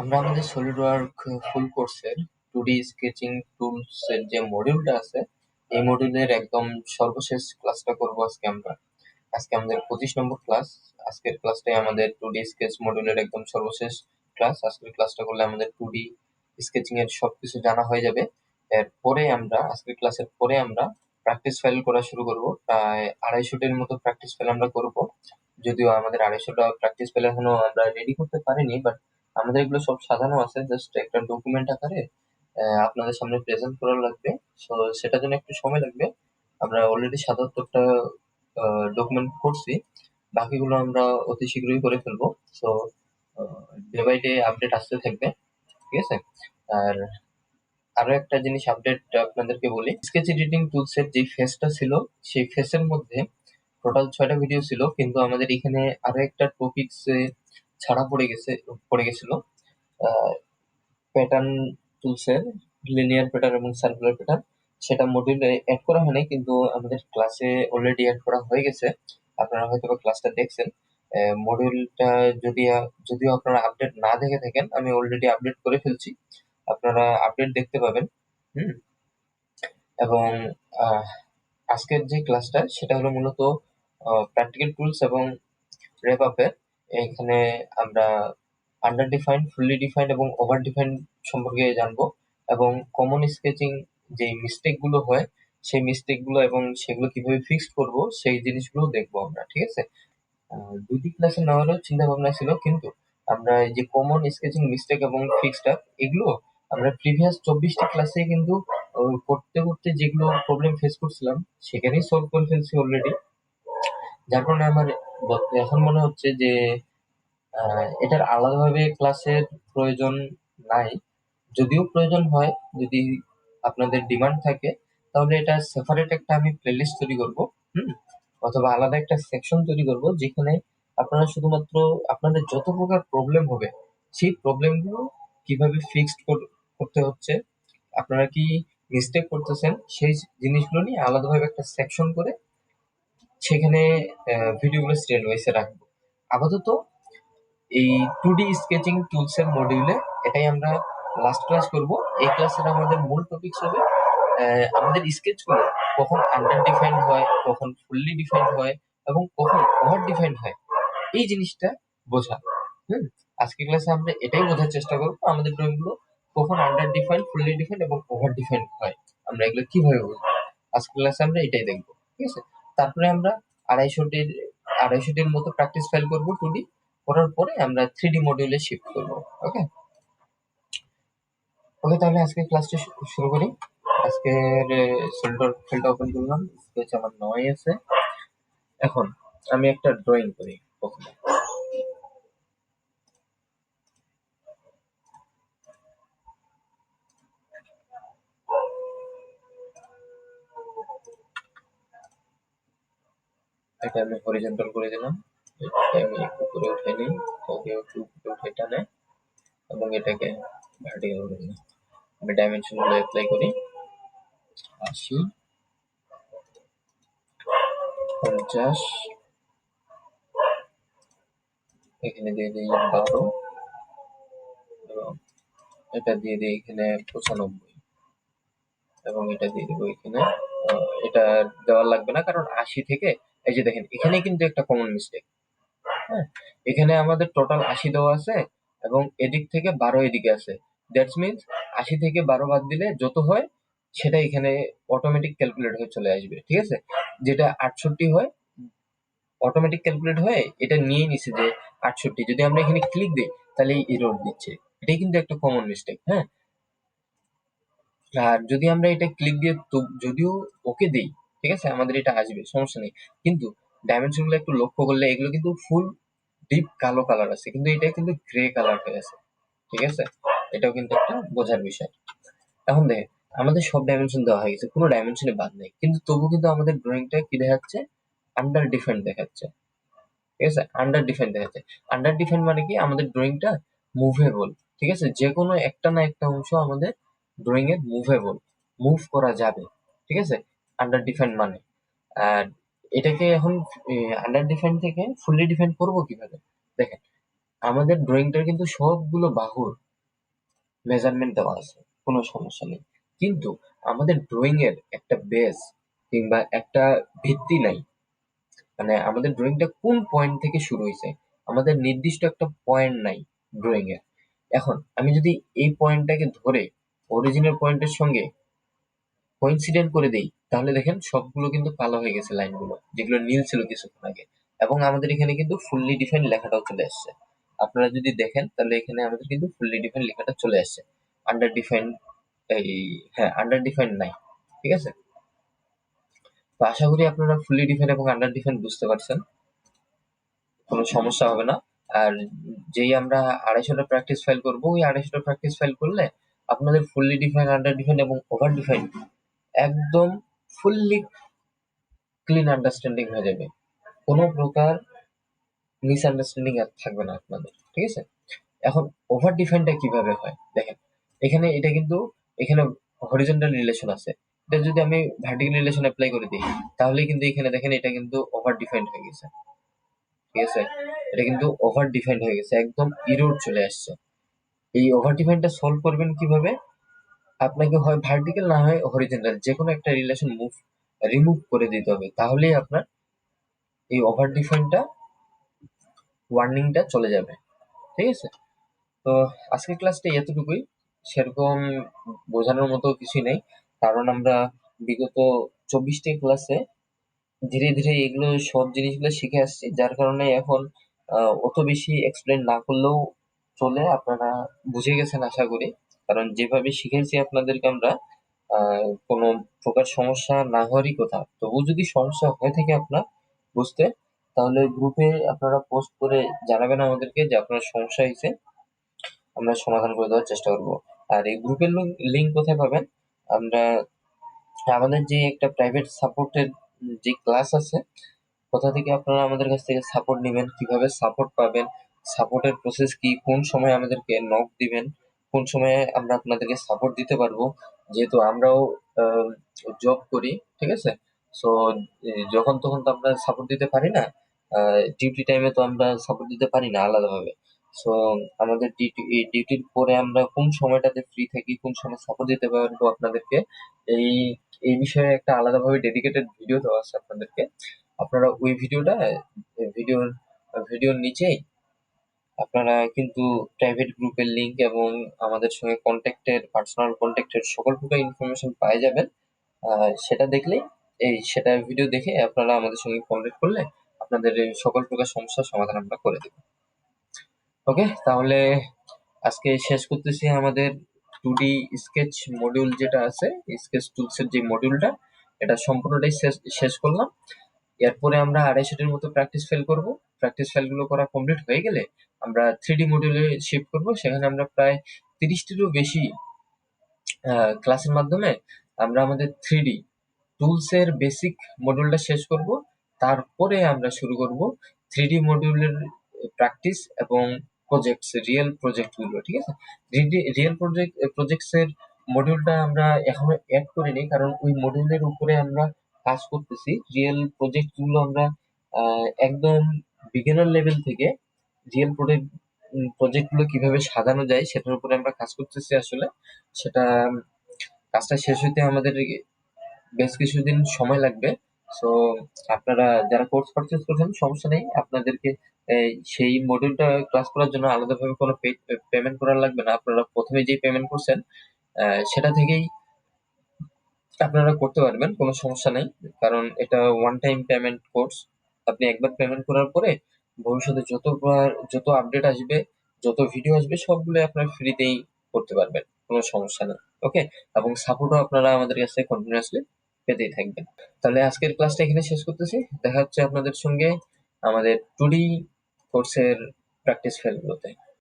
আমরা আমাদের সলিডওয়ার্ক ফুল কোর্সের 2D স্কেচিং টুলস এর যে মডিউলটা আছে, এই মডিউলের একদম সর্বশেষ ক্লাসটা করব আজকে আমরা। আজকে আমাদের 25 নম্বর ক্লাস। আজকের ক্লাসটাই আমাদের 2D স্কেচ মডিউলের একদম সর্বশেষ ক্লাস। আজকের ক্লাসটা করলে আমাদের 2D স্কেচিং এর সবকিছু জানা হয়ে যাবে। এরপরে আমরা আজকের ক্লাসের পরে আমরা প্র্যাকটিস ফাইল করা শুরু করব। প্রায় 250টার মতো প্র্যাকটিস ফাইল আমরা করব। যদিও আমাদের 250টা প্র্যাকটিস ফাইল এখনো আমরা রেডি করতে পারিনি, বাট আমাদের এগুলো সব সাজানো আছে, জাস্ট একটা ডকুমেন্ট আকারে আপনাদের সামনে প্রেজেন্ট করা লাগবে। সো সেটার জন্য একটু সময় লাগবে। আমরা অলরেডি 77টা ডকুমেন্ট করছি, বাকিগুলো আমরা অতি শীঘ্রই করে ফেলবো। So day by day update আসতে থাকবে, ঠিক আছে? আর আরো একটা জিনিস আপডেট আপনাদেরকে বলি, স্কেচ এডিটিং টুলস এর যে ফেসটা ছিল, সেই ফেসের মধ্যে টোটাল 6টা ভিডিও ছিল, কিন্তু আমাদের এখানে আরো একটা টপিকস ছাড়া পড়ে গেছিল। প্যাটার্ন টুলসের লিনিয়ার প্যাটার্ন এবং সার্কুলার প্যাটার্ন, সেটা মডিউলে অ্যাড করা হয়নি, কিন্তু আমাদের ক্লাসে অলরেডি অ্যাড করা হয়ে গেছে। আপনারা হয়তো ক্লাসটা দেখছেন। মডিউলটা যদিও আপনারা আপডেট না দেখে থাকেন, আমি অলরেডি আপডেট করে ফেলছি, আপনারা আপডেট দেখতে পাবেন। হুম। এবং আজকের যে ক্লাসটা সেটা হলো মূলত প্র্যাকটিক্যাল টুলস এবং র্যাপ আপের। এখানে আমরা আন্ডার ডিফাইন্ড, ফুললি ডিফাইন্ড এবং ওভার ডিফাইন্ড সম্পর্কে জানবো, এবং কমন স্কেচিং যে মিস্টেক গুলো হয় সেই মিস্টেক গুলো এবং সেগুলো কিভাবে ফিক্স করব সেই জিনিসগুলো দেখবো আমরা, ঠিক আছে? দুটি ক্লাসে নেওয়ারও চিন্তা ভাবনা ছিল, কিন্তু আমরা এই যে কমন স্কেচিং মিস্টেক এবং ফিক্সড আপ, এগুলো আমরা প্রিভিয়াস 24টি ক্লাসে কিন্তু করতে করতে যেগুলো প্রবলেম ফেস করছিলাম সেখানেই সলভ করে ফেলছি অলরেডি। যার কারণে আমার এখন মনে হচ্ছে যে এটার আলাদাভাবে ক্লাসের প্রয়োজন নাই। যদিও প্রয়োজন হয়, যদি আপনাদের ডিমান্ড থাকে, তাহলে এটা সেপারেট একটা আমি প্লেলিস্ট তৈরি করব। হুম। অথবা আলাদা একটা সেকশন তৈরি করব, যেখানে আপনারা শুধুমাত্র আপনাদের যত প্রকার প্রবলেম হবে সেই প্রবলেমগুলো কিভাবে ফিক্সড করতে হচ্ছে, আপনারা কি মিস্টেক করতেছেন সেই জিনিসগুলো নিয়ে আলাদাভাবে একটা সেকশন করে সেখানে ভিডিওগুলো সিরিয়াল ওয়াইজে রাখবো। আপাতত এই 2D স্কেচিং টুলস এর মডিউলে এটাই আমরা লাস্ট ক্লাস করব। এই ক্লাসের আমাদের মূল টপিকস হবে আমাদের স্কেচগুলো কখন আন্ডার ডিফাইন্ড হয়, কখন ফুললি ডিফাইন্ড হয়, এবং কখন ওভার ডিফাইন্ড হয়, এই জিনিসটা বোঝা। হুম। আজকের ক্লাসে আমরা এটাই বোঝার চেষ্টা করবো, আমাদের ড্রয়িং গুলো কখন আন্ডার ডিফাইন্ড, ফুললি ডিফাইন্ড এবং ওভার ডিফাইন্ড হয়, আমরা এগুলো কিভাবে বুঝবো। আজকের ক্লাসে আমরা এটাই দেখবো, ঠিক আছে? তারপরে আমরা 250টির মতো প্র্যাকটিস ফাইল করবো 2D। করার পরে আমরা 3D মডিউলে শিফট করবো। ওকে ওকে, তাহলে আজকে ক্লাসটা শুরু করি। আজকের সলিডওয়ার্ক ফাইলটা ওপেন করলাম, স্কেচ আমার 9 আছে। এখন আমি একটা ড্রয়িং করি প্রথমে। এটা আমি হরিজন্টাল করে দিলাম, এটাকে আমি উপরে উঠে নিই, এটাকে একটু উপরে উঠে টানে, এবং এটাকে ভার্টিক্যাল করে দিলাম। আমি ডাইমেনশন গুলো অ্যাপ্লাই করি, 80, 50, এখানে দিয়ে দিই 12, এবং এটা দিয়ে দিই এখানে 95, এবং এটা দিয়ে দেবো এখানে। এটা দেওয়া লাগবে না, কারণ 80 থেকে, এই যে দেখেন এখানে কিন্তু একটা কমন মিস্টেক। হ্যাঁ, এখানে আমাদের টোটাল 80 দেওয়া আছে, এবং এদিক থেকে 12 এদিকে আছে। দ্যাটস মিনস 80 থেকে 12 বাদ দিলে যত হয় সেটা এখানে অটোমেটিক ক্যালকুলেট হয়ে চলে আসবে, ঠিক আছে? যেটা 68 হয়, অটোমেটিক ক্যালকুলেট হয়ে এটা নিয়ে নিছে যে 68। যদি আমরা এখানে ক্লিক দিই তাহলে এরর দিচ্ছে, এটাই কিন্তু একটা কমন মিস্টেক। হ্যাঁ, আর যদি আমরা এটা ক্লিক দিয়ে যদিও ওকে দেই, ঠিক আছে, আমাদের এটা আসবে, সমস্যা নেই। কিন্তু ডাইমেনশন গুলো একটু লক্ষ্য করলে এগুলো কিন্তু ফুল ডিপ কালো কালার আছে, কিন্তু এটা কিন্তু গ্রে কালার হয়ে আছে, ঠিক আছে? এটাও কিন্তু একটা বোঝার বিষয়। এখন দেখেন, আমাদের সব ডাইমেনশন দেওয়া হয়ে গেছে, কোনো ডাইমেনশনে বাদ নেই, কিন্তু তবু কিন্তু আমাদের ড্রয়িংটা কি দেখাচ্ছে? আন্ডার ডিফাইন্ড দেখাচ্ছে, ঠিক আছে? আন্ডার ডিফাইন্ড দেখাচ্ছে। আন্ডার ডিফাইন্ড মানে কি? আমাদের ড্রয়িংটা মুভেবল, ঠিক আছে? যে কোনো একটা না একটা অংশ আমাদের ড্রয়িং এর মুভেবল, মুভ করা যাবে, ঠিক আছে? আন্ডার ডিফাইন্ড মানে। আর এটাকে এখন আন্ডার ডিফাইন্ড থেকে ফুললি ডিফাইন্ড করবো কিভাবে? দেখেন, আমাদের ড্রয়িংটার কিন্তু সবগুলো বাহুর মেজারমেন্ট দেওয়া আছে, কোনো সমস্যা নেই। কিন্তু আমাদের ড্রয়িং এর একটা বেস কিংবা একটা ভিত্তি নাই। মানে আমাদের ড্রয়িংটা কোন পয়েন্ট থেকে শুরু হয়েছে, আমাদের নির্দিষ্ট একটা পয়েন্ট নাই ড্রয়িং এর। এখন আমি যদি এই পয়েন্টটাকে ধরে অরিজিনাল পয়েন্টের সঙ্গে কোইন্সিডেন্ট করে দেই, তাহলে দেখেন সবগুলো কিন্তু কালো হয়ে গেছে লাইনগুলো, যেগুলো নীল ছিল কিছুক্ষণ আগে। এবং আমাদের এখানে কিন্তু ফুললি ডিফাইন লেখাটাও চলে আসছে। আপনারা যদি দেখেন তাহলে এখানে আমাদের কিন্তু ফুললি ডিফাইন লেখাটা চলে আসছে। আন্ডার ডিফাইন, এই, হ্যাঁ, আন্ডার ডিফাইন নাই। ঠিক আছে? তো আশা করি আপনারা ফুললি ডিফাইন এবং আন্ডার ডিফাইন বুঝতে পারছেন, কোনো সমস্যা হবে না। আর যেই আমরা 250টা প্র্যাকটিস ফাইল করবো, ওই 250টা প্র্যাকটিস ফাইল করলে আপনাদের ফুললি ডিফাইন, আন্ডার ডিফাইন এবং ওভার ডিফাইন একদম ফুললি ক্লিন আন্ডারস্ট্যান্ডিং হয়ে যাবে। কোনো প্রকার মিসআন্ডারস্ট্যান্ডিং আর থাকবে না আপনাদের। ঠিক আছে? এখন ওভার ডিফাইনটা কিভাবে হয় দেখেন, এখানে এটা কিন্তু, এখানে হরিজন্টাল রিলেশন আছে। এটা যদি আমি ভার্টিক্যাল রিলেশন অ্যাপ্লাই করে দিই, তাহলে কিন্তু এখানে দেখেন এটা কিন্তু ওভার ডিফাইন্ড হয়ে গেছে। ঠিক আছে? এটা কিন্তু ওভার ডিফাইন্ড হয়ে গেছে, একদম ইরোড চলে আসছে। এই ওভার ডিফাইনটা সলভ করবেন কিভাবে? আপনাকে হয় ভার্টিক্যাল না হয় হরিজন্টাল, যে কোনো একটা রিলেশন রিমুভ করে দিতে হবে, তাহলেই আপনার এই ওভার ডিফাইনটা ওয়ার্নিংটা চলে যাবে। ঠিক আছে? তো আজকের ক্লাসটা এতটুকুই, সেরকম বোঝানোর মতো কিছুই নেই, কারণ আমরা বিগত 24টি ক্লাসে ধীরে ধীরে এগুলো সব জিনিসগুলো শিখে আসছি, যার কারণে এখন অত বেশি এক্সপ্লেন না করলেও চলে, আপনারা বুঝে গেছেন আশা করি। কারণ যেভাবে শিখেছি আপনাদেরকে আমরা, কোনো প্রকার সমস্যা না হওয়ারই কথা। তবু যদি সমস্যা হয়ে থাকে আপনার বুঝতে, তাহলে গ্রুপে আপনারা পোস্ট করে জানাবেন আমাদেরকে যে আপনার সমস্যা হয়েছে, আমরা সমাধান করে দেওয়ার চেষ্টা করব। আর এই গ্রুপের লিঙ্ক কোথায় পাবেন? আমরা আমাদের যে একটা প্রাইভেট সাপোর্টের যে ক্লাস আছে, কোথা থেকে আপনারা আমাদের কাছ থেকে সাপোর্ট নেবেন, কিভাবে সাপোর্ট পাবেন, সাপোর্টের প্রসেস কি, কোন সময় আমাদেরকে নক দিবেন, কোন সময়ে আমরা আপনাদেরকে সাপোর্ট দিতে পারবো, যেহেতু আমরাও জব করি। ঠিক আছে? সো যখন তখন তো আমরা সাপোর্ট দিতে পারি না, ডিউটি টাইমে তো আমরা সাপোর্ট দিতে পারি না আলাদাভাবে। সো আমাদের ডিউটির পরে আমরা কোন সময়টাতে ফ্রি থাকি, কোন সময় সাপোর্ট দিতে পারবো আপনাদেরকে, এই এই বিষয়ে একটা আলাদাভাবে ডেডিকেটেড ভিডিও দেওয়া আছে আপনাদেরকে। আপনারা ওই ভিডিওটা, ভিডিওর ভিডিওর নিচেই আপনারা কিন্তু প্রাইভেট গ্রুপের লিংক এবং আমাদের সঙ্গে কন্ট্যাক্টের, পার্সোনাল কন্ট্যাক্টের সকল প্রকার ইনফরমেশন পেয়ে যাবেন। সেটা দেখলেই, সেটা ভিডিও দেখে আপনারা আমাদের সঙ্গে কন্ট্যাক্ট করলে আপনাদের এই সকল প্রকার সমস্যার সমাধান আমরা করে দেব। ওকে, তাহলে আজকে শেষ করতেছি আমাদের 2D স্কেচ মডিউল যেটা আছে, স্কেচ টুলসের যে মডিউলটা, এটা সম্পূর্ণটাই শেষ করলাম। এরপরে আমরা 250টার মতো প্র্যাকটিস ফাইল করব। প্র্যাকটিস ফাইলগুলো করা কমপ্লিট হয়ে গেলে আমরা 3D মডিউলে শিফট করব। সেখানে আমরা প্রায় 30টিরও বেশি ক্লাসের মাধ্যমে আমরা আমাদের 3D টুলসের বেসিক মডিউলটা শেষ করব। তারপরে আমরা শুরু করব 3D মডিউলের প্র্যাকটিস এবং প্রজেক্টস, রিয়েল প্রজেক্টগুলো। ঠিক আছে? রিয়েল প্রজেক্টসের মডিউলটা আমরা এখনো অ্যাড করিনি, কারণ ওই মডিউলের উপরে আমরা কাজ করতেছি। রিয়েল প্রজেক্টগুলো আমরা একদম বিগিনার লেভেল থেকে রিয়েল প্রজেক্টগুলো কিভাবে সাজানো যায় সেটার উপরে আমরা কাজ করতেছি আসলে। সেটা কাজটা শেষ হইতে আমাদের বেশ কিছুদিন সময় লাগবে। সো আপনারা যারা কোর্স পারচেজ করছেন সমস্যা নেই, আপনাদেরকে সেই মডিউলটা ক্লাস করার জন্য আলাদাভাবে কোনো পেমেন্ট করা লাগবে না। আপনারা প্রথমে যেই পেমেন্ট করছেন সেটা থেকেই আপনারা করতে পারবেন, কোনো সমস্যা নেই। কারণ এটা ওয়ান টাইম পেমেন্ট কোর্স। আপনি একবার পেমেন্ট করার পরে ভবিষ্যতে যত আপডেট আসবে, যত ভিডিও আসবে, সবগুলো আপনার ফ্রিতেই করতে পারবেন, কোনো সমস্যা নেই। ওকে? এবং সাপোর্টও আপনারা আমাদের কাছে কন্টিনিউয়াসলি পেতেই থাকবেন। তাহলে আজকের ক্লাসটা এখানে শেষ করতেছি। দেখা হচ্ছে আপনাদের সঙ্গে আমাদের 2D কোর্সের প্র্যাকটিস ফাইলগুলোতে।